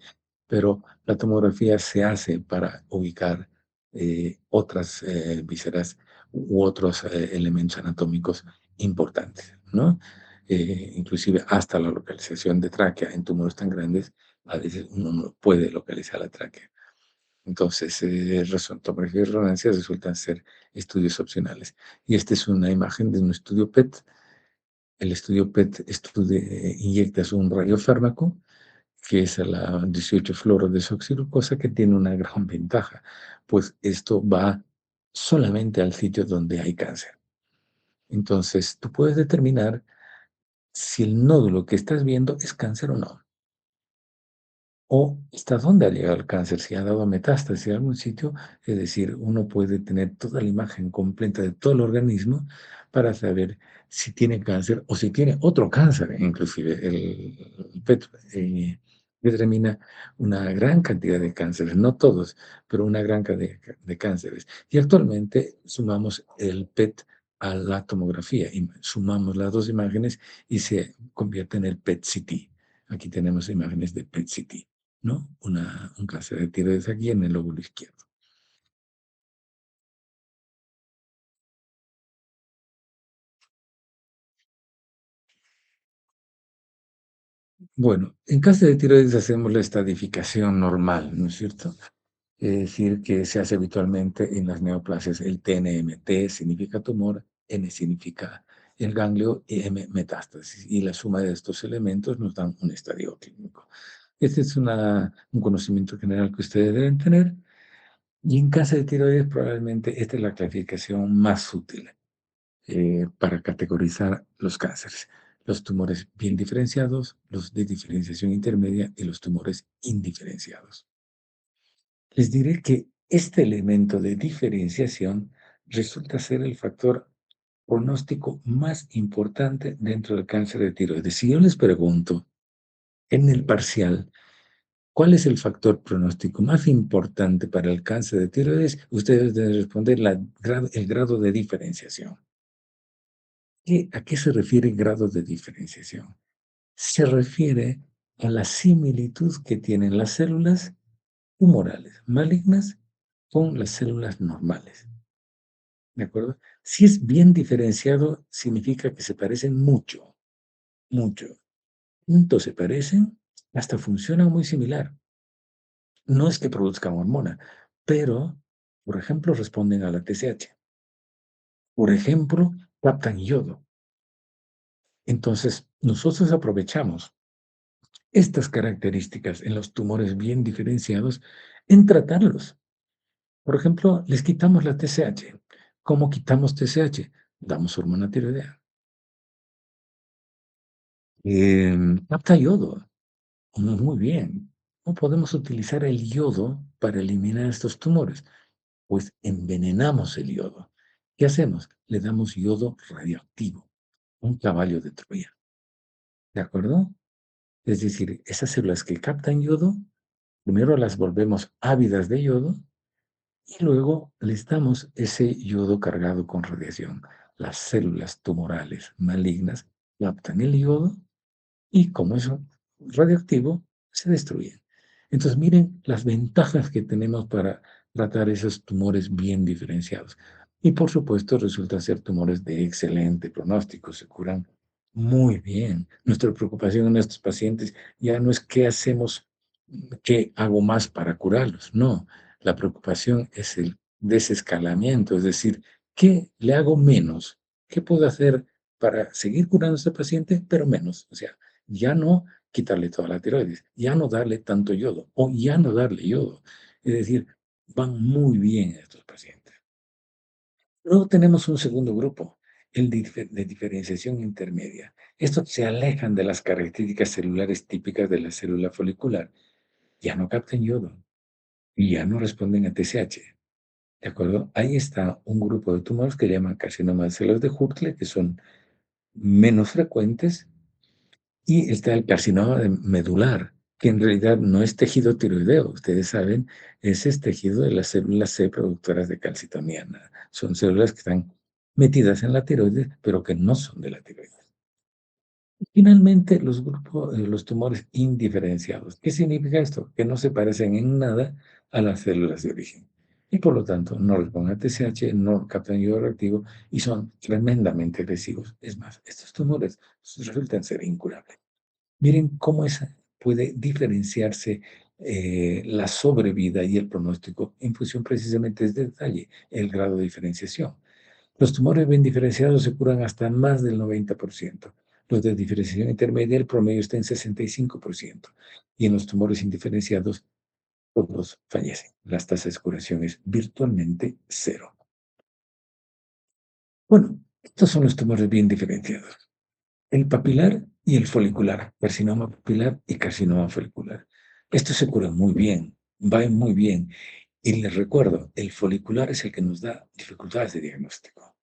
pero la tomografía se hace para ubicar otras vísceras u otros elementos anatómicos importantes, ¿no? Inclusive hasta la localización de tráquea en tumores tan grandes, a veces uno no puede localizar la tráquea. Entonces, tomografía y resonancia resultan ser estudios opcionales. Y esta es una imagen de un estudio PET. El estudio PET inyectas un radiofármaco, que es la 18-fluorodesoxiglucosa, que tiene una gran ventaja, pues esto va solamente al sitio donde hay cáncer. Entonces, tú puedes determinar si el nódulo que estás viendo es cáncer o no. O hasta dónde ha llegado el cáncer, si ha dado metástasis a algún sitio, es decir, uno puede tener toda la imagen completa de todo el organismo para saber si tiene cáncer o si tiene otro cáncer, inclusive. El PET determina una gran cantidad de cánceres, no todos, pero una gran cantidad de cánceres. Y actualmente sumamos el PET a la tomografía y sumamos las dos imágenes y se convierte en el PET-CT. Aquí tenemos imágenes de PET-CT. ¿No? Un cáncer de tiroides aquí en el lóbulo izquierdo. Bueno, en cáncer de tiroides hacemos la estadificación normal, ¿no es cierto? Es decir, que se hace habitualmente en las neoplasias. El TNMT significa tumor, N significa el ganglio y M metástasis. Y la suma de estos elementos nos dan un estadio clínico. Este es un conocimiento general que ustedes deben tener. Y en cáncer de tiroides probablemente esta es la clasificación más útil para categorizar los cánceres. Los tumores bien diferenciados, los de diferenciación intermedia y los tumores indiferenciados. Les diré que este elemento de diferenciación resulta ser el factor pronóstico más importante dentro del cáncer de tiroides. Si yo les pregunto en el parcial, ¿cuál es el factor pronóstico más importante para el cáncer de tiroides? Ustedes deben responder el grado de diferenciación. ¿A qué se refiere grado de diferenciación? Se refiere a la similitud que tienen las células tumorales malignas con las células normales, ¿de acuerdo? Si es bien diferenciado, significa que se parecen mucho, mucho. Juntos se parecen, hasta funcionan muy similar. No es que produzcan hormona, pero, por ejemplo, responden a la TSH. Por ejemplo, captan yodo. Entonces, nosotros aprovechamos estas características en los tumores bien diferenciados en tratarlos. Por ejemplo, les quitamos la TSH. ¿Cómo quitamos TSH? Damos hormona tiroidea. Capta yodo. Muy bien. ¿Cómo podemos utilizar el yodo para eliminar estos tumores? Pues envenenamos el yodo. ¿Qué hacemos? Le damos yodo radioactivo, un caballo de Troya. ¿De acuerdo? Es decir, esas células que captan yodo, primero las volvemos ávidas de yodo y luego les damos ese yodo cargado con radiación. Las células tumorales malignas captan el yodo y como es radioactivo, se destruyen. Entonces, miren las ventajas que tenemos para tratar esos tumores bien diferenciados. Y por supuesto, resultan ser tumores de excelente pronóstico, se curan muy bien. Nuestra preocupación en estos pacientes ya no es qué hacemos, qué hago más para curarlos. No, la preocupación es el desescalamiento, es decir, ¿qué le hago menos? ¿Qué puedo hacer para seguir curando a este paciente, pero menos? O sea, ya no quitarle toda la tiroides, ya no darle tanto yodo o ya no darle yodo. Es decir, van muy bien estos pacientes. Luego tenemos un segundo grupo, el de diferenciación intermedia. Estos se alejan de las características celulares típicas de la célula folicular. Ya no captan yodo y ya no responden a TSH. ¿De acuerdo? Ahí está un grupo de tumores que llaman carcinoma de células de Hurtle, que son menos frecuentes. Y está el carcinoma medular, que en realidad no es tejido tiroideo, ustedes saben, ese es tejido de las células C productoras de calcitomiana. Son células que están metidas en la tiroides, pero que no son de la tiroides. Y finalmente, los tumores indiferenciados. ¿Qué significa esto? Que no se parecen en nada a las células de origen. Y por lo tanto, no responden a TSH, no captan yodo reactivo y son tremendamente agresivos. Es más, estos tumores resultan ser incurables. Miren cómo puede diferenciarse la sobrevida y el pronóstico en función precisamente de este detalle, el grado de diferenciación. Los tumores bien diferenciados se curan hasta más del 90%. Los de diferenciación intermedia, el promedio está en 65%. Y en los tumores indiferenciados, todos fallecen. Las tasas de curación es virtualmente cero. Bueno, estos son los tumores bien diferenciados. El papilar y el folicular, carcinoma papilar y carcinoma folicular. Esto se cura muy bien, va muy bien. Y les recuerdo, el folicular es el que nos da dificultades de diagnóstico.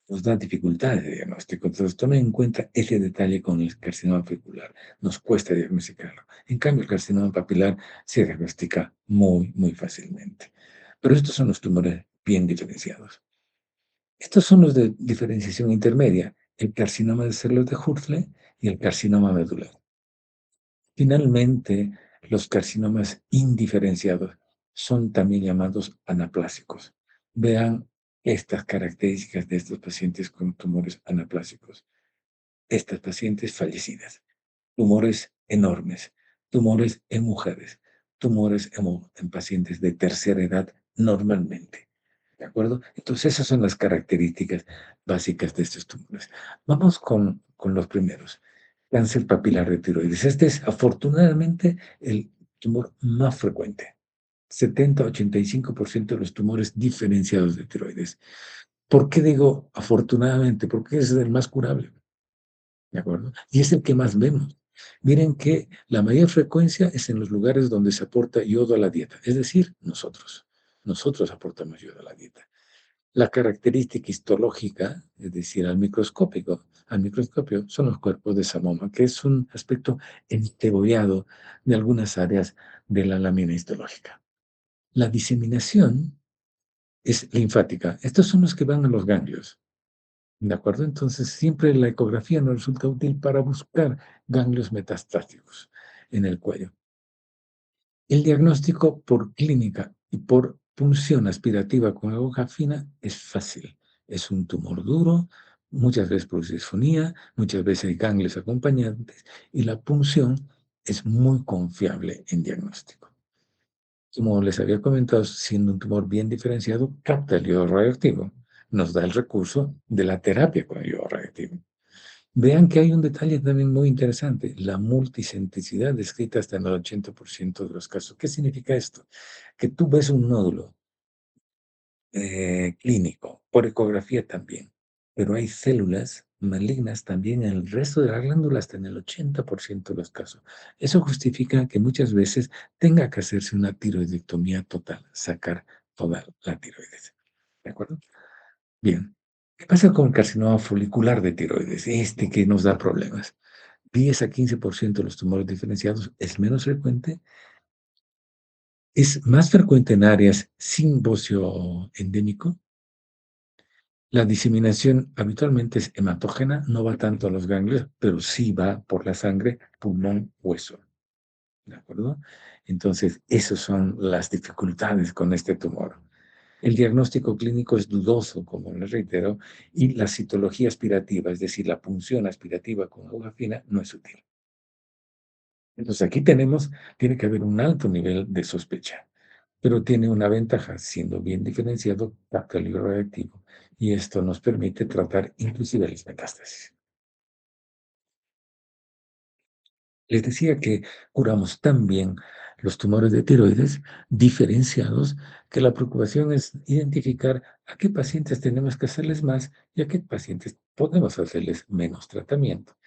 Nos da dificultades de diagnóstico. Entonces, tomen en cuenta ese detalle con el carcinoma folicular. Nos cuesta diagnosticarlo. En cambio, el carcinoma papilar se diagnostica muy, muy fácilmente. Pero estos son los tumores bien diferenciados. Estos son los de diferenciación intermedia, el carcinoma de células de Hurtle y el carcinoma medular. Finalmente, los carcinomas indiferenciados son también llamados anaplásicos. Vean estas características de estos pacientes con tumores anaplásicos. Estas pacientes fallecidas, tumores enormes, tumores en mujeres, tumores en pacientes de tercera edad normalmente. ¿De acuerdo? Entonces, esas son las características básicas de estos tumores. Vamos con los primeros. Cáncer papilar de tiroides. Este es afortunadamente el tumor más frecuente. 70-85% de los tumores diferenciados de tiroides. ¿Por qué digo afortunadamente? Porque es el más curable. ¿De acuerdo? Y es el que más vemos. Miren que la mayor frecuencia es en los lugares donde se aporta yodo a la dieta, es decir, nosotros. Nosotros aportamos yodo a la dieta. La característica histológica, es decir, al microscopio, son los cuerpos de Samoma, que es un aspecto entebollado de algunas áreas de la lámina histológica. La diseminación es linfática. Estos son los que van a los ganglios. ¿De acuerdo? Entonces, siempre la ecografía nos resulta útil para buscar ganglios metastáticos en el cuello. El diagnóstico por clínica y por punción aspirativa con aguja fina es fácil. Es un tumor duro, muchas veces produce disfonía, muchas veces hay ganglios acompañantes y la punción es muy confiable en diagnóstico. Como les había comentado, siendo un tumor bien diferenciado, capta el yodo radioactivo. Nos da el recurso de la terapia con el yodo radioactivo. Vean que hay un detalle también muy interesante, la multicenticidad descrita hasta en el 80% de los casos. ¿Qué significa esto? Que tú ves un nódulo clínico, por ecografía también, pero hay células malignas también en el resto de la glándula, hasta en el 80% de los casos. Eso justifica que muchas veces tenga que hacerse una tiroidectomía total, sacar toda la tiroides. ¿De acuerdo? Bien. ¿Qué pasa con el carcinoma folicular de tiroides? Este que nos da problemas. 10 a 15% de los tumores diferenciados es menos frecuente, es más frecuente en áreas sin bocio endémico. La diseminación habitualmente es hematógena, no va tanto a los ganglios, pero sí va por la sangre, pulmón, hueso. ¿De acuerdo? Entonces, esas son las dificultades con este tumor. El diagnóstico clínico es dudoso, como les reitero, y la citología aspirativa, es decir, la punción aspirativa con aguja fina, no es útil. Entonces, aquí tiene que haber un alto nivel de sospecha, pero tiene una ventaja, siendo bien diferenciado, capta el libro radioactivo, y esto nos permite tratar inclusive las metástasis. Les decía que curamos tan bien los tumores de tiroides diferenciados que la preocupación es identificar a qué pacientes tenemos que hacerles más y a qué pacientes podemos hacerles menos tratamiento.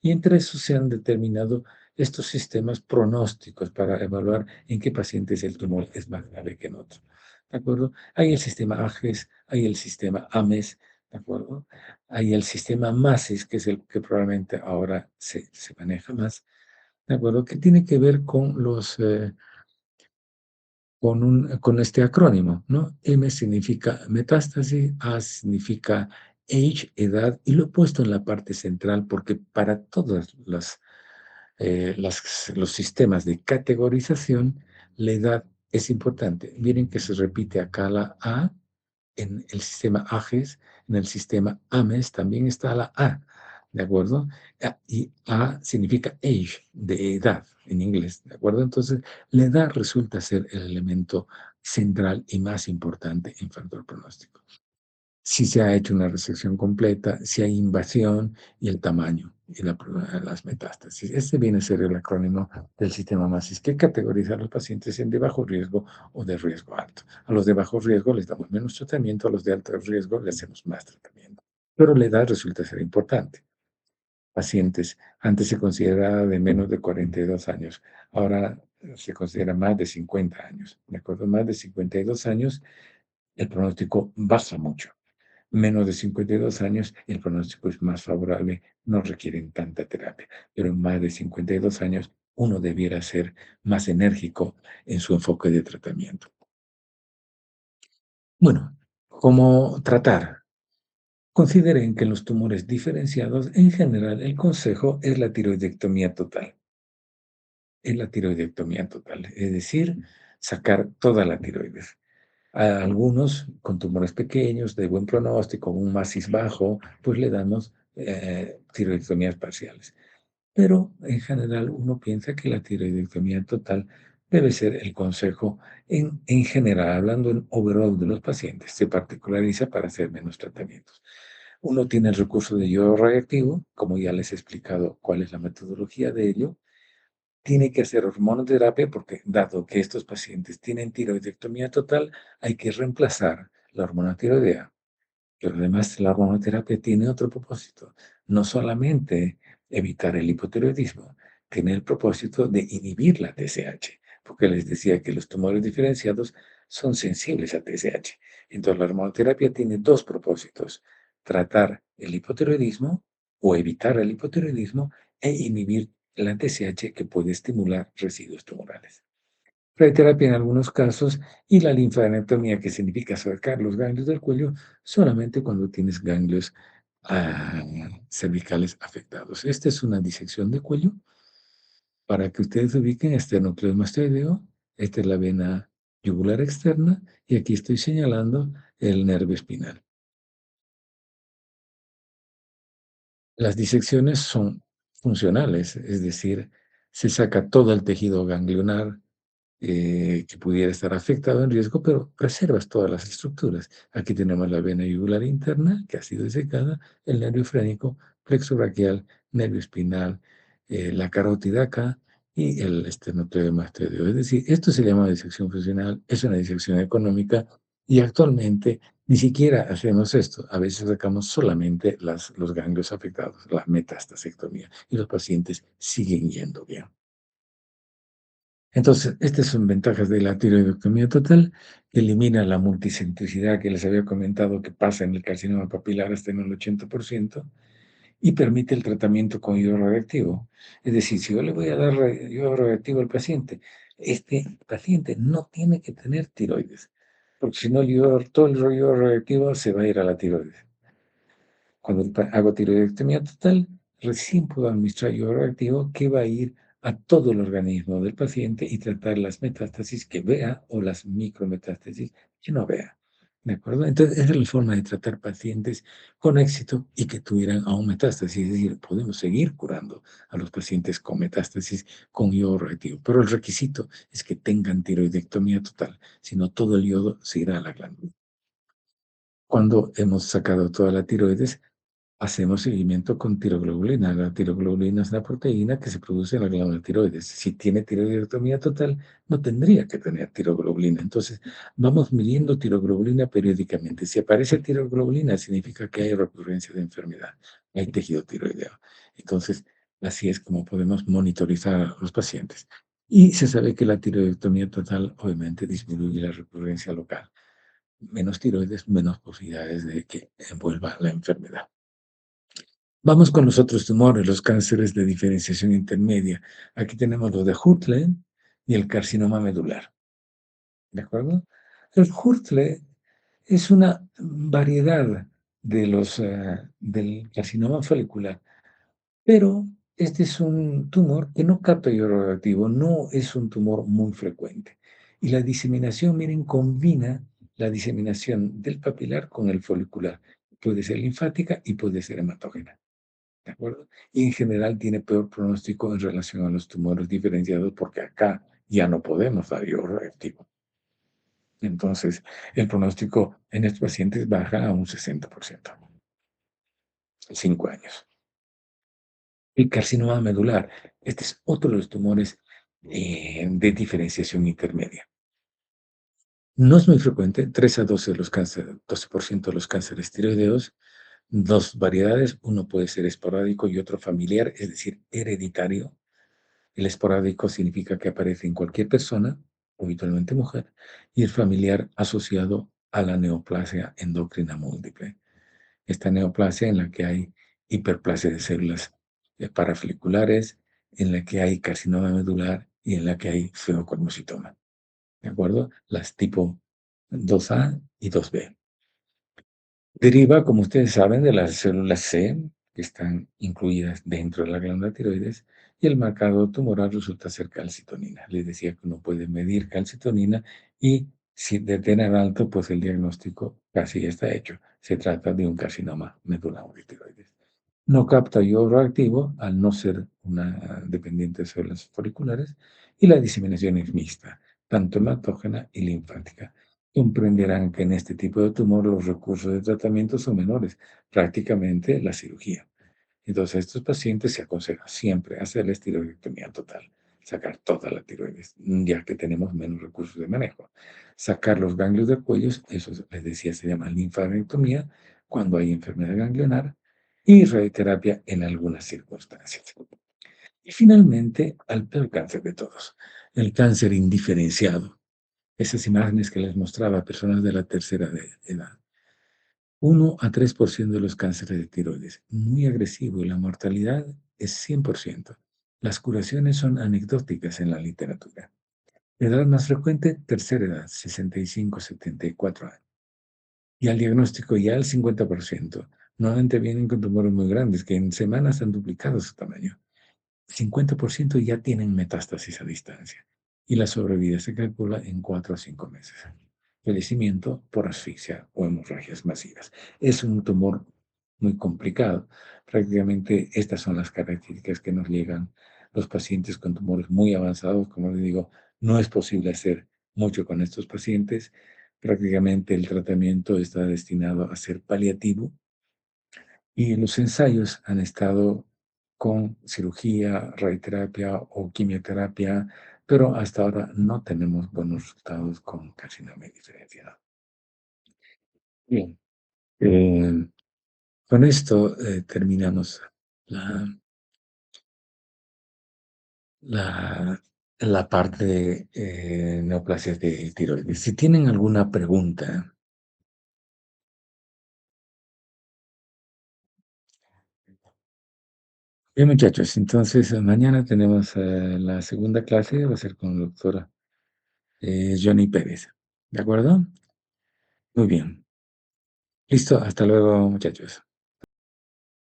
Y entre eso se han determinado estos sistemas pronósticos para evaluar en qué pacientes el tumor es más grave que en otro. ¿De acuerdo? Hay el sistema AGES, hay el sistema AMES, ¿de acuerdo? Hay el sistema MASIS, que es el que probablemente ahora se maneja más, ¿de acuerdo? Que tiene que ver con con este acrónimo, ¿no? M significa metástasis, A significa age, edad, y lo he puesto en la parte central porque para todas los sistemas de categorización, la edad es importante. Miren que se repite acá la A, en el sistema AGES, en el sistema AMES también está la A, ¿de acuerdo? Y A significa age, de edad en inglés, ¿de acuerdo? Entonces, la edad resulta ser el elemento central y más importante en factor pronóstico. Si se ha hecho una resección completa, si hay invasión y el tamaño y las metástasis. Este viene a ser el acrónimo del sistema MASIS, que categoriza a los pacientes en de bajo riesgo o de riesgo alto. A los de bajo riesgo les damos menos tratamiento, a los de alto riesgo les hacemos más tratamiento. Pero la edad resulta ser importante. Pacientes, antes se consideraba de menos de 42 años, ahora se considera más de 50 años. ¿De acuerdo? Más de 52 años, el pronóstico baja mucho. Menos de 52 años, el pronóstico es más favorable, no requieren tanta terapia, pero en más de 52 años uno debiera ser más enérgico en su enfoque de tratamiento. Bueno, ¿cómo tratar? Consideren que en los tumores diferenciados, en general, el consejo es la tiroidectomía total. Es la tiroidectomía total, es decir, sacar toda la tiroides. A algunos con tumores pequeños, de buen pronóstico, un masis bajo, pues le damos tiroidectomías parciales. Pero en general uno piensa que la tiroidectomía total debe ser el consejo en general, hablando en overall de los pacientes, se particulariza para hacer menos tratamientos. Uno tiene el recurso de yodo radiactivo, como ya les he explicado cuál es la metodología de ello, tiene que hacer hormonoterapia porque dado que estos pacientes tienen tiroidectomía total, hay que reemplazar la hormona tiroidea. Pero además la hormonoterapia tiene otro propósito, no solamente evitar el hipotiroidismo, tiene el propósito de inhibir la TSH, porque les decía que los tumores diferenciados son sensibles a TSH. Entonces la hormonoterapia tiene dos propósitos, tratar el hipotiroidismo o evitar el hipotiroidismo e inhibir la TSH que puede estimular residuos tumorales. Radioterapia en algunos casos y la linfadenectomía, que significa sacar los ganglios del cuello solamente cuando tienes ganglios cervicales afectados. Esta es una disección de cuello para que ustedes ubiquen esternocleidomastoideo. Esta es la vena yugular externa y aquí estoy señalando el nervio espinal. Las disecciones son funcionales, es decir, se saca todo el tejido ganglionar que pudiera estar afectado en riesgo, pero preservas todas las estructuras. Aquí tenemos la vena yugular interna, que ha sido disecada, el nervio frénico, plexo braquial, nervio espinal, la carótida acá y el esternocleidomastoideo. Es decir, esto se llama disección funcional, es una disección económica y actualmente ni siquiera hacemos esto. A veces sacamos solamente los ganglios afectados, la metastasectomía, y los pacientes siguen yendo bien. Entonces, estas son ventajas de la tiroidectomía total, que elimina la multicentricidad que les había comentado que pasa en el carcinoma papilar hasta en el 80% y permite el tratamiento con iodo radioactivo. Es decir, si yo le voy a dar iodo radioactivo al paciente, este paciente no tiene que tener tiroides, porque si no, todo el iodo radioactivo se va a ir a la tiroides. Cuando hago tiroidectomía total, recién puedo administrar iodo radioactivo que va a ir a todo el organismo del paciente y tratar las metástasis que vea o las micrometástasis que no vea. ¿De acuerdo? Entonces, esa es la forma de tratar pacientes con éxito y que tuvieran aún metástasis. Es decir, podemos seguir curando a los pacientes con metástasis con iodo radioactivo. Pero el requisito es que tengan tiroidectomía total, si no todo el iodo se irá a la glándula. Cuando hemos sacado toda la tiroides, hacemos seguimiento con tiroglobulina. La tiroglobulina es una proteína que se produce en la glándula tiroides. Si tiene tiroidectomía total, no tendría que tener tiroglobulina. Entonces, vamos midiendo tiroglobulina periódicamente. Si aparece tiroglobulina, significa que hay recurrencia de enfermedad, hay tejido tiroideo. Entonces, así es como podemos monitorizar a los pacientes. Y se sabe que la tiroidectomía total, obviamente, disminuye la recurrencia local. Menos tiroides, menos posibilidades de que envuelva la enfermedad. Vamos con los otros tumores, los cánceres de diferenciación intermedia. Aquí tenemos los de Hurtle y el carcinoma medular. ¿De acuerdo? El Hurtle es una variedad del carcinoma folicular, pero este es un tumor que no capta iodo radioactivo, no es un tumor muy frecuente. Y la diseminación, miren, combina la diseminación del papilar con el folicular. Puede ser linfática y puede ser hematógena. ¿De acuerdo? Y en general tiene peor pronóstico en relación a los tumores diferenciados porque acá ya no podemos dar iodo radioactivo. Entonces, el pronóstico en estos pacientes baja a un 60%, 5 años. El carcinoma medular, este es otro de los tumores de diferenciación intermedia. No es muy frecuente, 3 a 12 de los cánceres, 12% de los cánceres tiroideos, dos variedades, uno puede ser esporádico y otro familiar, es decir, hereditario. El esporádico significa que aparece en cualquier persona, habitualmente mujer, y el familiar asociado a la neoplasia endocrina múltiple. Esta neoplasia en la que hay hiperplasia de células parafoliculares, en la que hay carcinoma medular y en la que hay feocormocitoma. ¿De acuerdo? Las tipo 2A y 2B. Deriva, como ustedes saben, de las células C, que están incluidas dentro de la glándula tiroides, y el marcador tumoral resulta ser calcitonina. Les decía que uno puede medir calcitonina y si de tener alto, pues el diagnóstico casi ya está hecho. Se trata de un carcinoma medular de tiroides. No capta iodo radioactivo al no ser una dependiente de células folliculares y la diseminación es mixta, tanto hematógena y linfática. Comprenderán que en este tipo de tumor los recursos de tratamiento son menores, prácticamente la cirugía. Entonces, a estos pacientes se aconseja siempre hacerles tiroidectomía total, sacar toda la tiroides, ya que tenemos menos recursos de manejo. Sacar los ganglios del cuello, eso les decía, se llama linfadenectomía, cuando hay enfermedad ganglionar, y radioterapia en algunas circunstancias. Y finalmente, al peor cáncer de todos, el cáncer indiferenciado. Esas imágenes que les mostraba a personas de la tercera edad. 1 a 3% de los cánceres de tiroides, muy agresivo y la mortalidad es 100%. Las curaciones son anecdóticas en la literatura. La edad más frecuente, tercera edad, 65 a 74 años. Y al diagnóstico ya el 50%, Normalmente vienen con tumores muy grandes, que en semanas han duplicado su tamaño. 50% ya tienen metástasis a distancia y la sobrevida se calcula en 4 a 5 meses. Fallecimiento por asfixia o hemorragias masivas. Es un tumor muy complicado. Prácticamente estas son las características que nos llegan los pacientes con tumores muy avanzados. Como les digo, no es posible hacer mucho con estos pacientes. Prácticamente el tratamiento está destinado a ser paliativo y los ensayos han estado con cirugía, radioterapia o quimioterapia, pero hasta ahora no tenemos buenos resultados con carcinoma diferenciado. Bien, eh, con esto terminamos la, la, la parte de neoplasias de tiroides. Si tienen alguna pregunta. Bien, muchachos, entonces mañana tenemos la segunda clase, va a ser con la doctora Johnny Pérez. ¿De acuerdo? Muy bien. Listo, hasta luego, muchachos.